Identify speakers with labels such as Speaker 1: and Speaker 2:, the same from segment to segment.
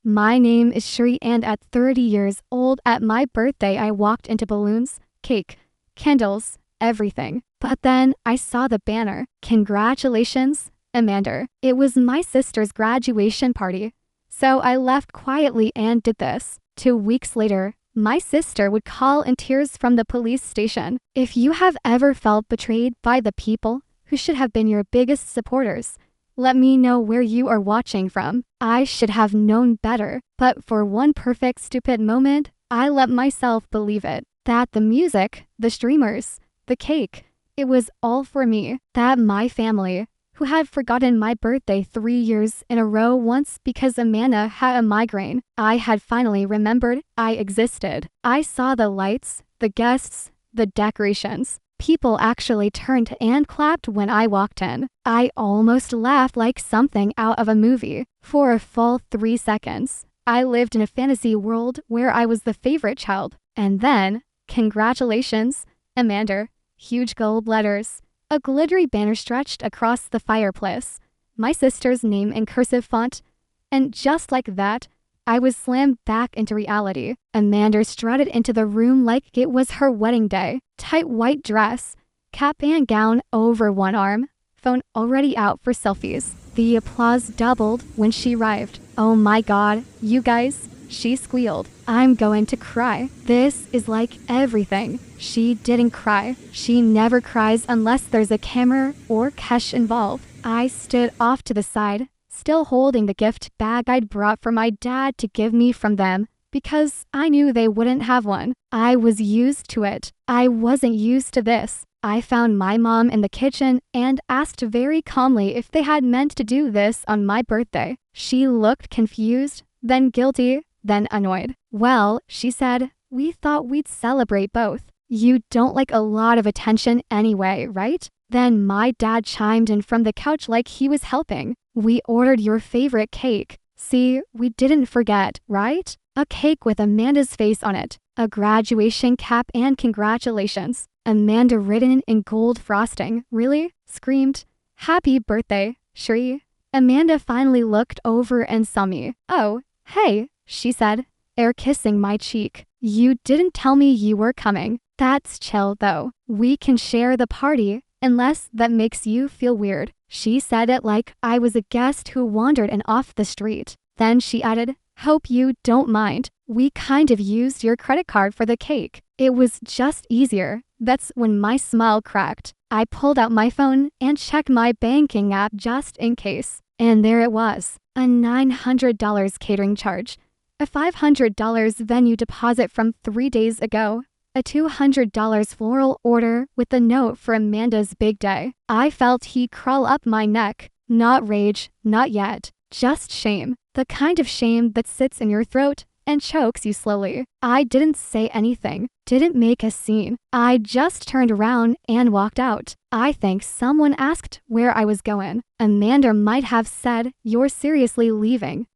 Speaker 1: My name is Shri, and at 30 years old at my birthday, I walked into balloons, cake, candles, everything. But then I saw the banner. Congratulations, Amanda. It was my sister's graduation party. So I left quietly and did this. 2 weeks later, my sister would call in tears from the police station. If you have ever felt betrayed by the people who should have been your biggest supporters, let me know where you are watching from. I should have known better, but for one perfect stupid moment, I let myself believe it. That the music, the streamers, the cake, it was all for me. That my family, who had forgotten my birthday 3 years in a row once because Amanda had a migraine, I had finally remembered I existed. I saw the lights, the guests, the decorations. People actually turned and clapped when I walked in. I almost laughed like something out of a movie. For a full 3 seconds, I lived in a fantasy world where I was the favorite child. And then, congratulations, Amanda. Huge gold letters. A glittery banner stretched across the fireplace. My sister's name in cursive font. And just like that, I was slammed back into reality. Amanda strutted into the room like it was her wedding day. Tight white dress, cap and gown over one arm, phone already out for selfies. The applause doubled when she arrived. Oh my god, you guys, she squealed. I'm going to cry. This is like everything. She didn't cry. She never cries unless there's a camera or cash involved. I stood off to the side, still holding the gift bag I'd brought for my dad to give me from them, because I knew they wouldn't have one. I was used to it. I wasn't used to this. I found my mom in the kitchen and asked very calmly if they had meant to do this on my birthday. She looked confused, then guilty, then annoyed. Well, she said, we thought we'd celebrate both. You don't like a lot of attention anyway, right? Then my dad chimed in from the couch like he was helping. We ordered your favorite cake. See, we didn't forget, right? A cake with Amanda's face on it, a graduation cap, and congratulations. Amanda written in gold frosting. Really? Screamed. Happy birthday, Shri. Amanda finally looked over and saw me. Oh, hey, she said, air kissing my cheek. You didn't tell me you were coming. That's chill though. We can share the party, unless that makes you feel weird. She said it like I was a guest who wandered in off the street. Then she added, hope you don't mind. We kind of used your credit card for the cake. It was just easier. That's when my smile cracked. I pulled out my phone and checked my banking app just in case. And there it was, a $900 catering charge, a $500 venue deposit from 3 days ago, a $200 floral order with a note for Amanda's big day. I felt he'd crawl up my neck. Not rage, not yet. Just shame. The kind of shame that sits in your throat and chokes you slowly. I didn't say anything, didn't make a scene. I just turned around and walked out. I think someone asked where I was going. Amanda might have said, you're seriously leaving.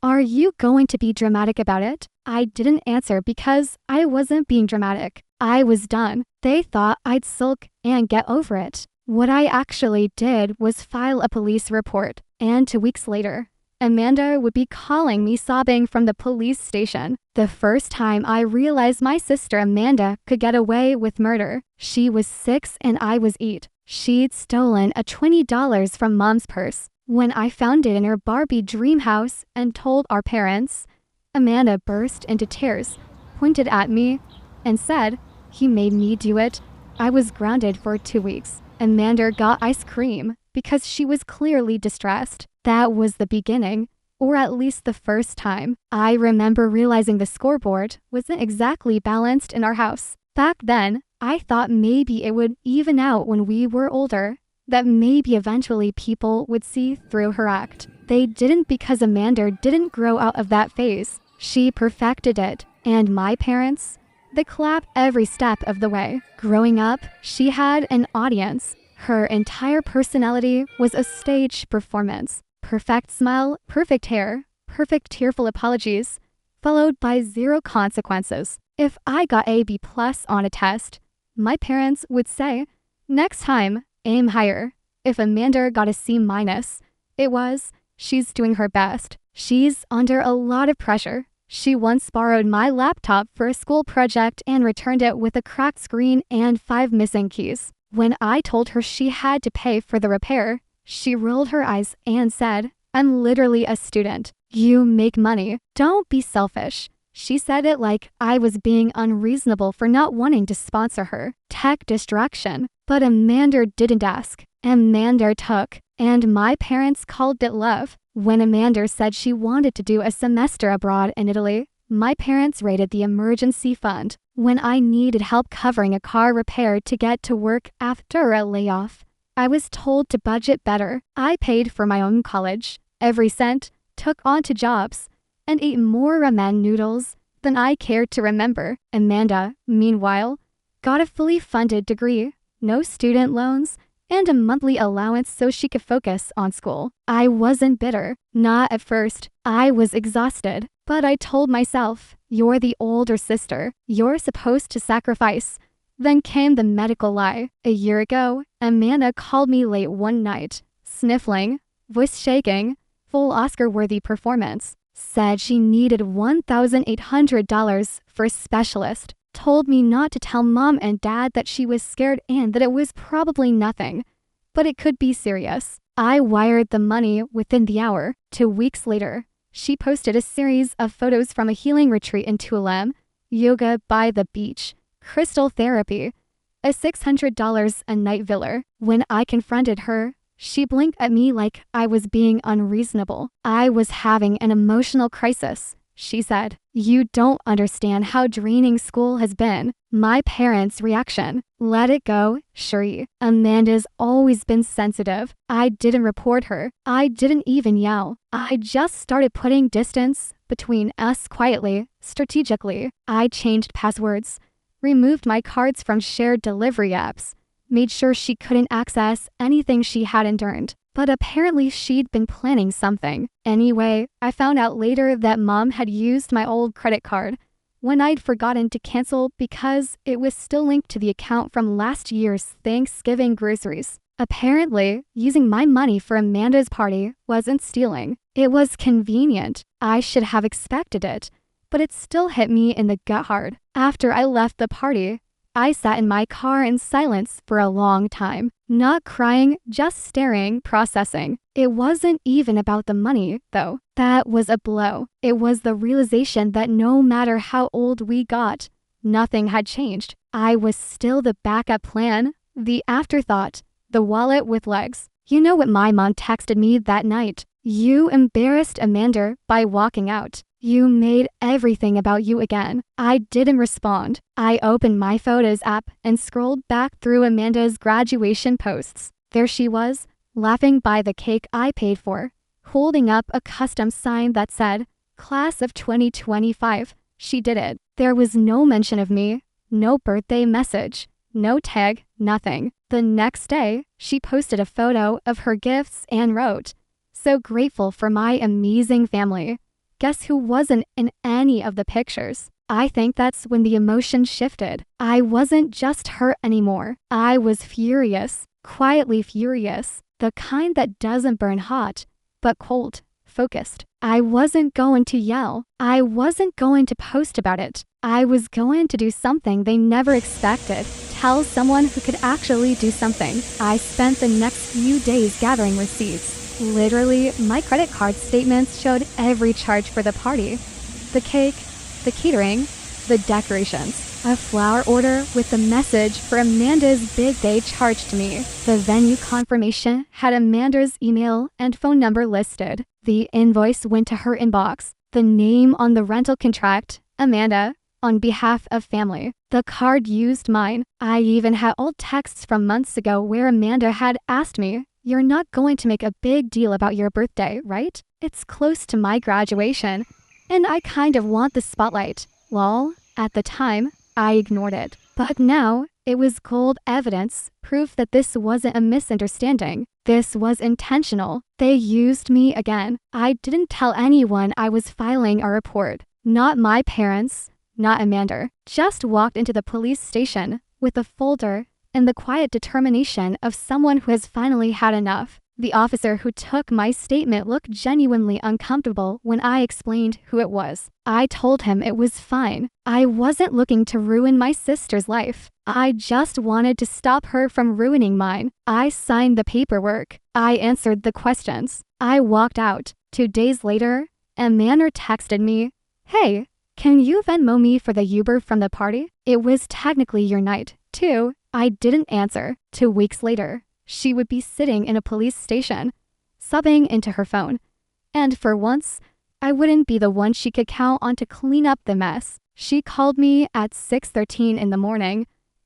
Speaker 1: Are you going to be dramatic about it? I didn't answer because I wasn't being dramatic. I was done. They thought I'd sulk and get over it. What I actually did was file a police report, and 2 weeks later, Amanda would be calling me sobbing from the police station. The first time I realized my sister Amanda could get away with murder. She was 6 and I was 8. She'd stolen a $20 from mom's purse. When I found it in her Barbie dream house and told our parents, Amanda burst into tears, pointed at me, and said, he made me do it. I was grounded for 2 weeks. Amanda got ice cream because she was clearly distressed. That was the beginning, or at least the first time. I remember realizing the scoreboard wasn't exactly balanced in our house. Back then, I thought maybe it would even out when we were older, that maybe eventually people would see through her act. They didn't, because Amanda didn't grow out of that phase. She perfected it, and my parents, they clapped every step of the way. Growing up, she had an audience. Her entire personality was a stage performance. Perfect smile, perfect hair, perfect tearful apologies, followed by 0 consequences. If I got a B+ on a test, my parents would say, next time, aim higher. If Amanda got a C-, it was, she's doing her best. She's under a lot of pressure. She once borrowed my laptop for a school project and returned it with a cracked screen and 5 missing keys. When I told her she had to pay for the repair, she rolled her eyes and said, "I'm literally a student. You make money. Don't be selfish." She said it like I was being unreasonable for not wanting to sponsor her. Tech distraction. But Amanda didn't ask. Amanda took. And my parents called it love. When Amanda said she wanted to do a semester abroad in Italy, my parents raided the emergency fund when I needed help covering a car repair to get to work after a layoff. I was told to budget better. I paid for my own college, every cent, took on to jobs, and ate more ramen noodles than I cared to remember. Amanda, meanwhile, got a fully funded degree, no student loans, and a monthly allowance so she could focus on school. I wasn't bitter, not at first. I was exhausted, but I told myself, you're the older sister. You're supposed to sacrifice. Then came the medical lie. A year ago, Amanda called me late one night, sniffling, voice shaking, full Oscar-worthy performance. Said she needed $1,800 for a specialist. Told me not to tell mom and dad that she was scared and that it was probably nothing, but it could be serious. I wired the money within the hour. 2 weeks later, she posted a series of photos from a healing retreat in Tulum, yoga by the beach, crystal therapy, a $600 a night villa. When I confronted her, she blinked at me like I was being unreasonable. I was having an emotional crisis. She said, "You don't understand how draining school has been." My parents' reaction, "Let it go, Sherry. Amanda's always been sensitive." I didn't report her. I didn't even yell. I just started putting distance between us quietly, strategically. I changed passwords, removed my cards from shared delivery apps, made sure she couldn't access anything she hadn't earned. But apparently she'd been planning something. Anyway, I found out later that mom had used my old credit card when I'd forgotten to cancel because it was still linked to the account from last year's Thanksgiving groceries. Apparently, using my money for Amanda's party wasn't stealing. It was convenient. I should have expected it, but it still hit me in the gut hard. After I left the party, I sat in my car in silence for a long time, not crying, just staring, processing. It wasn't even about the money, though. That was a blow. It was the realization that no matter how old we got, nothing had changed. I was still the backup plan, the afterthought, the wallet with legs. You know what my mom texted me that night? "You embarrassed Amanda by walking out. You made everything about you again." I didn't respond. I opened my Photos app and scrolled back through Amanda's graduation posts. There she was, laughing by the cake I paid for, holding up a custom sign that said, "Class of 2025. She did it. There was no mention of me, no birthday message, no tag, nothing. The next day, she posted a photo of her gifts and wrote, "So grateful for my amazing family." Guess who wasn't in any of the pictures? I think that's when the emotion shifted. I wasn't just hurt anymore. I was furious, quietly furious, the kind that doesn't burn hot, but cold, focused. I wasn't going to yell. I wasn't going to post about it. I was going to do something they never expected. Tell someone who could actually do something. I spent the next few days gathering receipts. Literally, my credit card statements showed every charge for the party. The cake, the catering, the decorations. A flower order with the message for Amanda's big day charged to me. The venue confirmation had Amanda's email and phone number listed. The invoice went to her inbox. The name on the rental contract, Amanda, on behalf of family. The card used mine. I even had old texts from months ago where Amanda had asked me, "You're not going to make a big deal about your birthday, right? It's close to my graduation, and I kind of want the spotlight." Lol. At the time, I ignored it. But now, it was cold evidence, proof that this wasn't a misunderstanding. This was intentional. They used me again. I didn't tell anyone I was filing a report. Not my parents, not Amanda. Just walked into the police station with a folder and the quiet determination of someone who has finally had enough. The officer who took my statement looked genuinely uncomfortable when I explained who it was. I told him it was fine. I wasn't looking to ruin my sister's life. I just wanted to stop her from ruining mine. I signed the paperwork. I answered the questions. I walked out. 2 days later, Amanda texted me, "Hey, can you Venmo me for the Uber from the party? It was technically your night, too." I didn't answer. 2 weeks later, she would be sitting in a police station, sobbing into her phone. And for once, I wouldn't be the one she could count on to clean up the mess. She called me at 6:13 in the morning,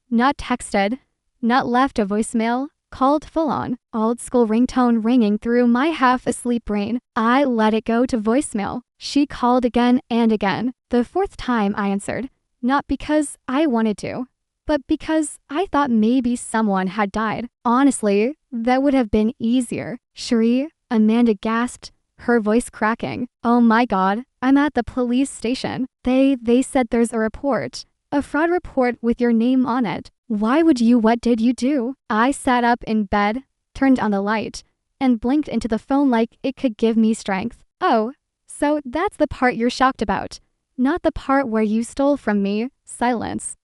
Speaker 1: not texted, not left a voicemail, called full-on, old-school ringtone ringing through my half-asleep brain. I let it go to voicemail. She called again and again. The 4th time I answered, not because I wanted to, but because I thought maybe someone had died. Honestly, that would have been easier. "Cherie," Amanda gasped, her voice cracking. "Oh my God, I'm at the police station. They said there's a report. A fraud report with your name on it. What did you do?" I sat up in bed, turned on the light, and blinked into the phone like it could give me strength. "Oh, so that's the part you're shocked about. Not the part where you stole from me." Silence.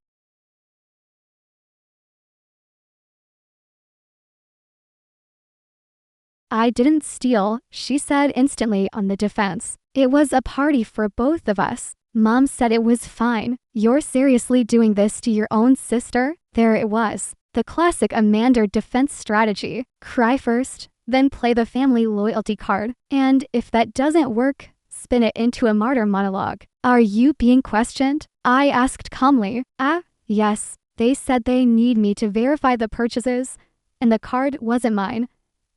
Speaker 1: "I didn't steal," she said instantly on the defense. "It was a party for both of us. Mom said it was fine. You're seriously doing this to your own sister?" There it was. The classic Amanda defense strategy. Cry first, then play the family loyalty card. And if that doesn't work, spin it into a martyr monologue. "Are you being questioned?" I asked calmly. Yes. They said they need me to verify the purchases, and the card wasn't mine.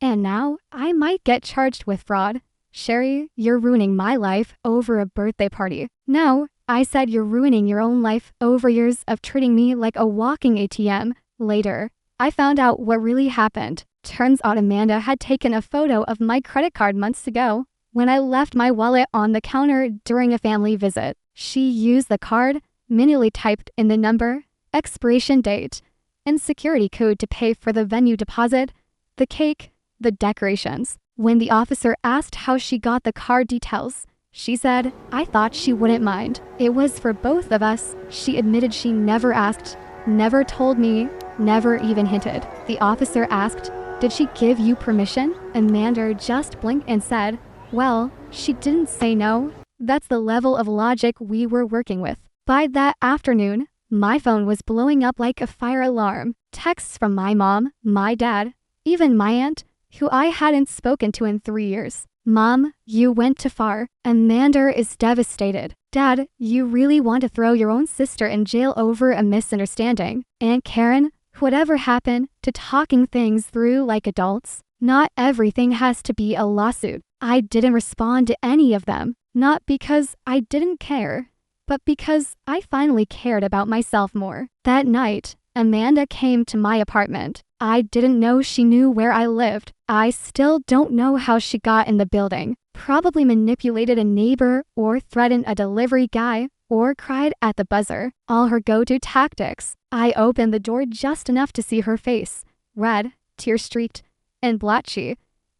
Speaker 1: And now I might get charged with fraud. "Cherie, you're ruining my life over a birthday party." "No, I said you're ruining your own life over years of treating me like a walking ATM. Later, I found out what really happened. Turns out Amanda had taken a photo of my credit card months ago when I left my wallet on the counter during a family visit. She used the card, manually typed in the number, expiration date, and security code to pay for the venue deposit, the cake, the decorations. When the officer asked how she got the card details, she said, "I thought she wouldn't mind. It was for both of us." She admitted she never asked, never told me, never even hinted. The officer asked, "Did she give you permission?" Amanda just blinked and said, "Well, she didn't say no." That's the level of logic we were working with. By that afternoon, my phone was blowing up like a fire alarm. Texts from my mom, my dad, even my aunt, who I hadn't spoken to in 3 years. "Mom, you went too far. Amanda is devastated." "Dad, you really want to throw your own sister in jail over a misunderstanding." "Aunt Karen, whatever happened to talking things through like adults? Not everything has to be a lawsuit." I didn't respond to any of them, not because I didn't care, but because I finally cared about myself more. That night, Amanda came to my apartment. I didn't know she knew where I lived. I still don't know how she got in the building. Probably manipulated a neighbor or threatened a delivery guy or cried at the buzzer. All her go-to tactics. I opened the door just enough to see her face. Red, tear-streaked, and blotchy.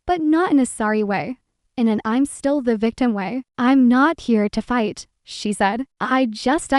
Speaker 1: But not in a sorry way. In an "I'm still the victim" way. "I'm not here to fight," she said. I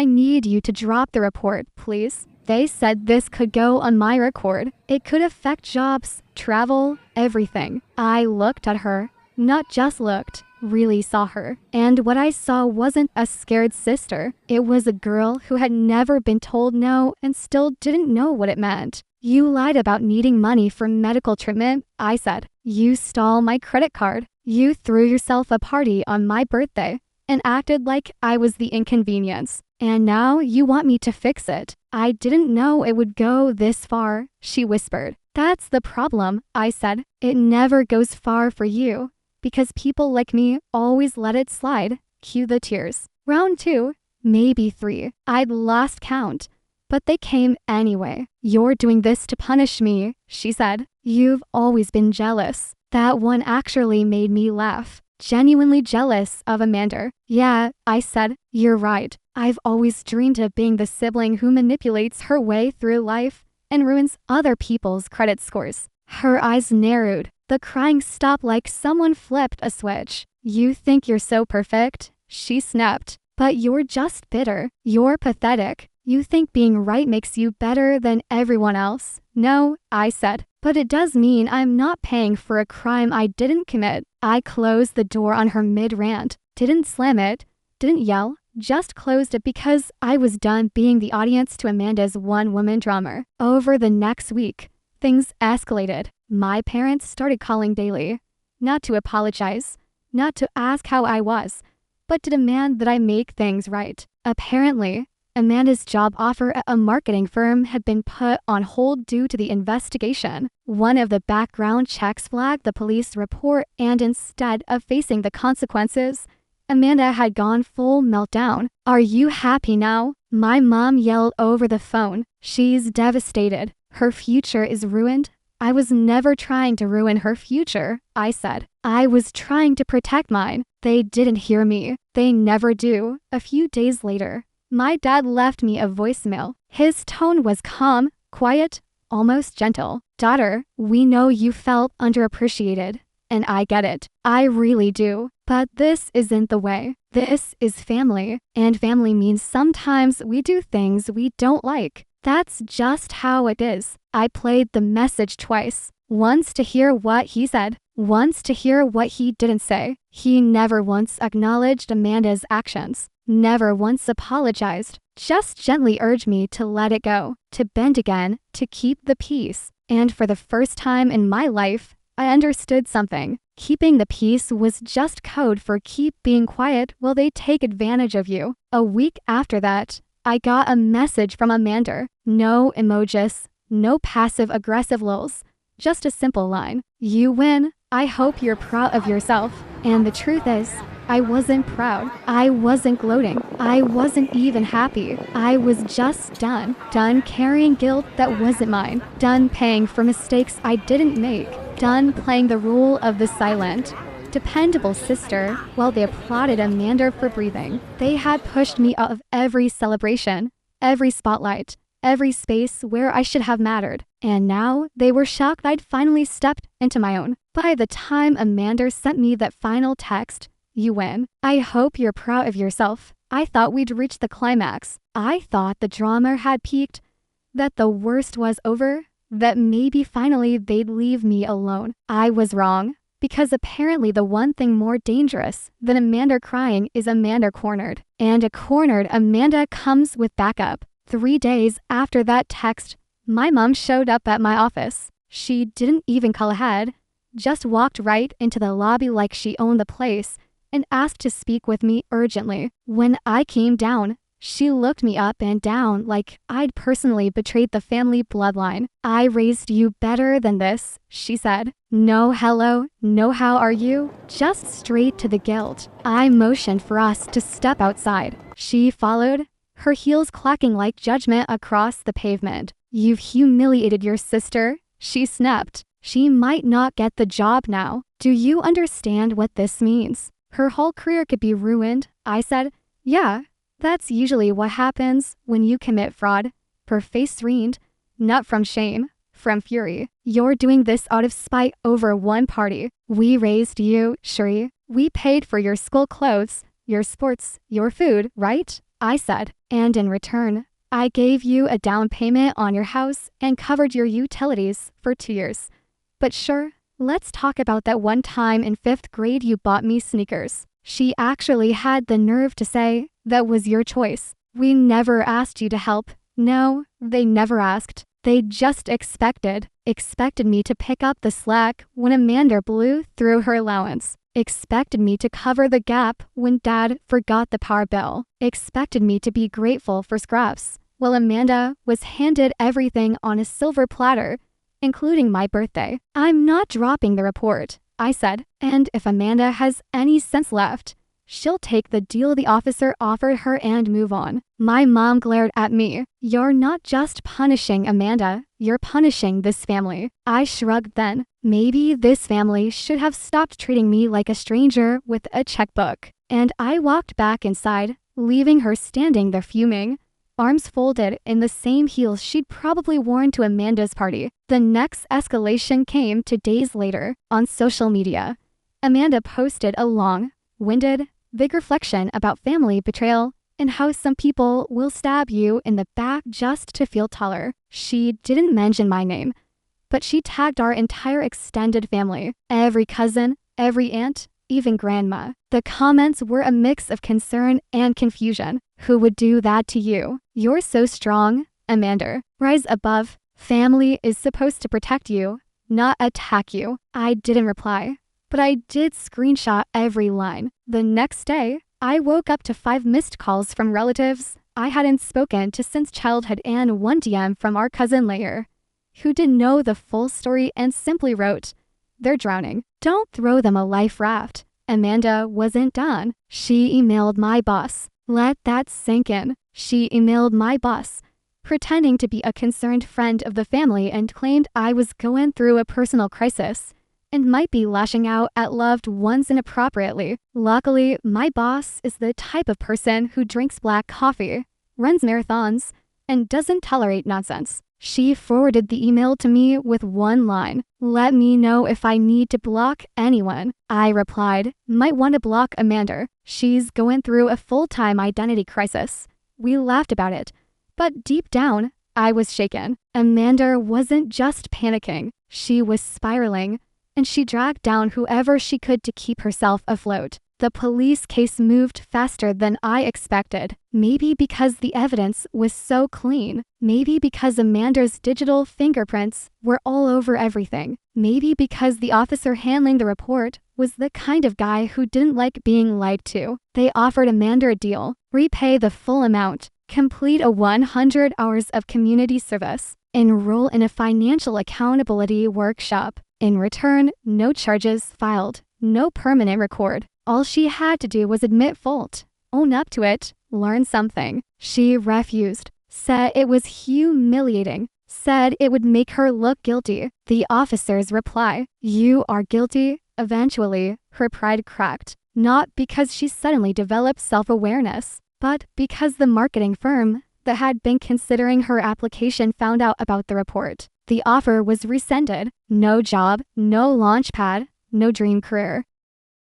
Speaker 1: need you to drop the report, please." They said this could go on my record. It could affect jobs, travel, everything. I looked at her, not just looked, really saw her. And what I saw wasn't a scared sister. It was a girl who had never been told no and still didn't know what it meant. "You lied about needing money for medical treatment," I said. "You stole my credit card. You threw yourself a party on my birthday and acted like I was the inconvenience. And now you want me to fix it." "I didn't know it would go this far," she whispered. "That's the problem," I said. "It never goes far for you, because people like me always let it slide." Cue the tears. Round 2, maybe 3. I'd lost count, but they came anyway. "You're doing this to punish me," she said. "You've always been jealous." That one actually made me laugh. Genuinely jealous of Amanda. "Yeah," I said, "you're right. I've always dreamed of being the sibling who manipulates her way through life and ruins other people's credit scores." Her eyes narrowed. The crying stopped like someone flipped a switch. You think you're so perfect? She snapped. But you're just bitter. You're pathetic. You think being right makes you better than everyone else. No, I said. But it does mean I'm not paying for a crime I didn't commit. I closed the door on her mid-rant. Didn't slam it. Didn't yell. Just closed it because I was done being the audience to Amanda's one-woman drama. Over the next week, things escalated. My parents started calling daily. Not to apologize. Not to ask how I was, but to demand that I make things right. Apparently, Amanda's job offer at a marketing firm had been put on hold due to the investigation. One of the background checks flagged the police report, and instead of facing the consequences, Amanda had gone full meltdown. Are you happy now? My mom yelled over the phone. She's devastated. Her future is ruined. I was never trying to ruin her future, I said. I was trying to protect mine. They didn't hear me. They never do. A few days later, my dad left me a voicemail. His tone was calm, quiet, almost gentle. Daughter, we know you felt underappreciated, and I get it. I really do. But this isn't the way. This is family, and family means sometimes we do things we don't like. That's just how it is. I played the message twice. Once to hear what he said, once to hear what he didn't say. He never once acknowledged Amanda's actions, never once apologized, just gently urged me to let it go, to bend again, to keep the peace. And for the first time in my life, I understood something. Keeping the peace was just code for keep being quiet while they take advantage of you. A week after that, I got a message from Amanda. No emojis, no passive-aggressive lulls, just a simple line. You win. I hope you're proud of yourself. And the truth is, I wasn't proud. I wasn't gloating. I wasn't even happy. I was just done. Done carrying guilt that wasn't mine. Done paying for mistakes I didn't make. Done playing the role of the silent, dependable sister while they applauded Amanda for breathing. They had pushed me out of every celebration, every spotlight, every space where I should have mattered. And now they were shocked I'd finally stepped into my own. By the time Amanda sent me that final text, you win. I hope you're proud of yourself. I thought we'd reached the climax. I thought the drama had peaked, that the worst was over, that maybe finally they'd leave me alone. I was wrong, because apparently the one thing more dangerous than Amanda crying is Amanda cornered. And a cornered Amanda comes with backup. 3 days after that text, my mom showed up at my office. She didn't even call ahead, just walked right into the lobby like she owned the place and asked to speak with me urgently. When I came down, she looked me up and down like I'd personally betrayed the family bloodline. I raised you better than this, she said. No hello, no how are you, just straight to the guilt. I motioned for us to step outside. She followed, her heels clacking like judgment across the pavement. You've humiliated your sister, she snapped. She might not get the job now. Do you understand what this means? Her whole career could be ruined, I said. Yeah. That's usually what happens when you commit fraud. Her face serene, not from shame, from fury. You're doing this out of spite over one party. We raised you, Shuri. We paid for your school clothes, your sports, your food, right? I said. And in return, I gave you a down payment on your house and covered your utilities for 2 years. But sure, let's talk about that one time in 5th grade you bought me sneakers. She actually had the nerve to say, that was your choice. We never asked you to help. No, they never asked. They just expected me to pick up the slack when Amanda blew through her allowance. Expected me to cover the gap when Dad forgot the power bill. Expected me to be grateful for scraps, while Amanda was handed everything on a silver platter, including my birthday. I'm not dropping the report, I said, and if Amanda has any sense left, she'll take the deal the officer offered her and move on. My mom glared at me. You're not just punishing Amanda, you're punishing this family. I shrugged then. Maybe this family should have stopped treating me like a stranger with a checkbook. And I walked back inside, leaving her standing there fuming. arms folded in the same heels she'd probably worn to Amanda's party. The next escalation came 2 days later. On social media, Amanda posted a long-winded, big reflection about family betrayal and how some people will stab you in the back just to feel taller. She didn't mention my name, but she tagged our entire extended family, every cousin, every aunt, even grandma. The comments were a mix of concern and confusion. Who would do that to you? You're so strong, Amanda. Rise above. Family is supposed to protect you, not attack you. I didn't reply, but I did screenshot every line. The next day, I woke up to 5 missed calls from relatives I hadn't spoken to since childhood and 1 DM from our cousin Layer, who didn't know the full story and simply wrote, "They're drowning. Don't throw them a life raft." Amanda wasn't done. She emailed my boss. Let that sink in. She emailed my boss, pretending to be a concerned friend of the family, and claimed I was going through a personal crisis and might be lashing out at loved ones inappropriately. Luckily, my boss is the type of person who drinks black coffee, runs marathons, and doesn't tolerate nonsense. She forwarded the email to me with 1 line. "Let me know if I need to block anyone." I replied, "Might want to block Amanda. She's going through a full-time identity crisis." We laughed about it, but deep down, I was shaken. Amanda wasn't just panicking. She was spiraling, and she dragged down whoever she could to keep herself afloat. The police case moved faster than I expected. Maybe because the evidence was so clean. Maybe because Amanda's digital fingerprints were all over everything. Maybe because the officer handling the report was the kind of guy who didn't like being lied to. They offered Amanda a deal: repay the full amount, complete a 100 hours of community service, enroll in a financial accountability workshop. In return, no charges filed, no permanent record. All she had to do was admit fault, own up to it, learn something. She refused, said it was humiliating, said it would make her look guilty. The officer's reply: "You are guilty." Eventually, her pride cracked, not because she suddenly developed self-awareness, but because the marketing firm that had been considering her application found out about the report. The offer was rescinded. No job, no launch pad, no dream career.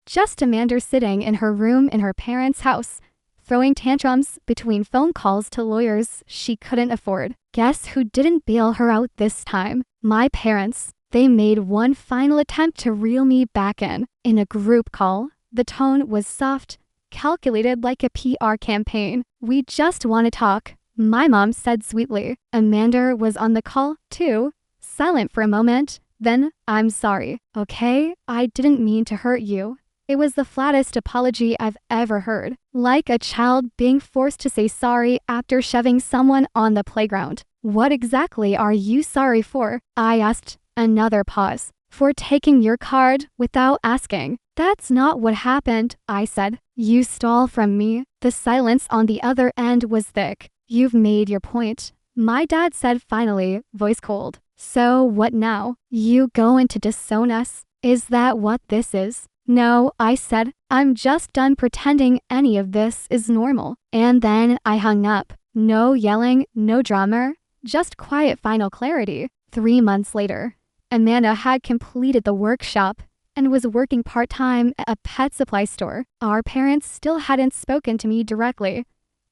Speaker 1: Just Amanda sitting in her room in her parents' house, throwing tantrums between phone calls to lawyers she couldn't afford. Guess who didn't bail her out this time? My parents. They made one final attempt to reel me back in. In a group call, the tone was soft, calculated like a PR campaign. "We just want to talk," my mom said sweetly. Amanda was on the call, too, silent for a moment. Then, "I'm sorry, okay? I didn't mean to hurt you." It was the flattest apology I've ever heard. Like a child being forced to say sorry after shoving someone on the playground. "What exactly are you sorry for?" I asked. Another pause. "For taking your card without asking." "That's not what happened," I said. "You stole from me." The silence on the other end was thick. "You've made your point," my dad said finally, voice cold. "So what now? You going to disown us? Is that what this is?" "No," I said. "I'm just done pretending any of this is normal." And then I hung up. No yelling, no drama, just quiet final clarity. 3 months later, Amanda had completed the workshop and was working part-time at a pet supply store. Our parents still hadn't spoken to me directly,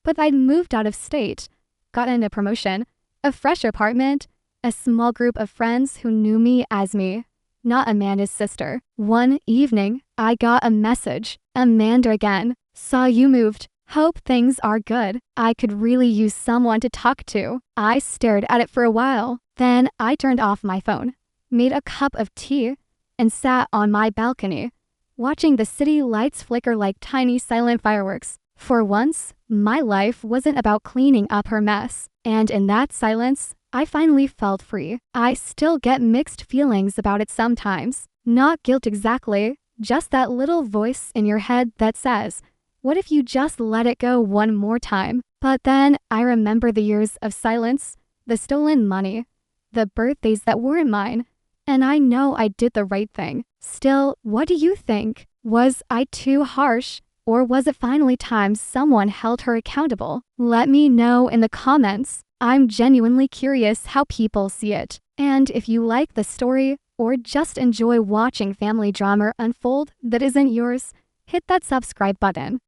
Speaker 1: but I'd moved out of state, gotten a promotion, a fresh apartment, a small group of friends who knew me as me, not Amanda's sister. One evening, I got a message. "Amanda again. Saw you moved. Hope things are good. I could really use someone to talk to." I stared at it for a while. Then I turned off my phone, made a cup of tea, and sat on my balcony, watching the city lights flicker like tiny silent fireworks. For once, my life wasn't about cleaning up her mess. And in that silence, I finally felt free. I still get mixed feelings about it sometimes. Not guilt exactly, just that little voice in your head that says, "What if you just let it go one more time?" But then I remember the years of silence, the stolen money, the birthdays that weren't mine, and I know I did the right thing. Still, what do you think? Was I too harsh? Or was it finally time someone held her accountable? Let me know in the comments. I'm genuinely curious how people see it. And if you like the story, or just enjoy watching family drama unfold that isn't yours, hit that subscribe button.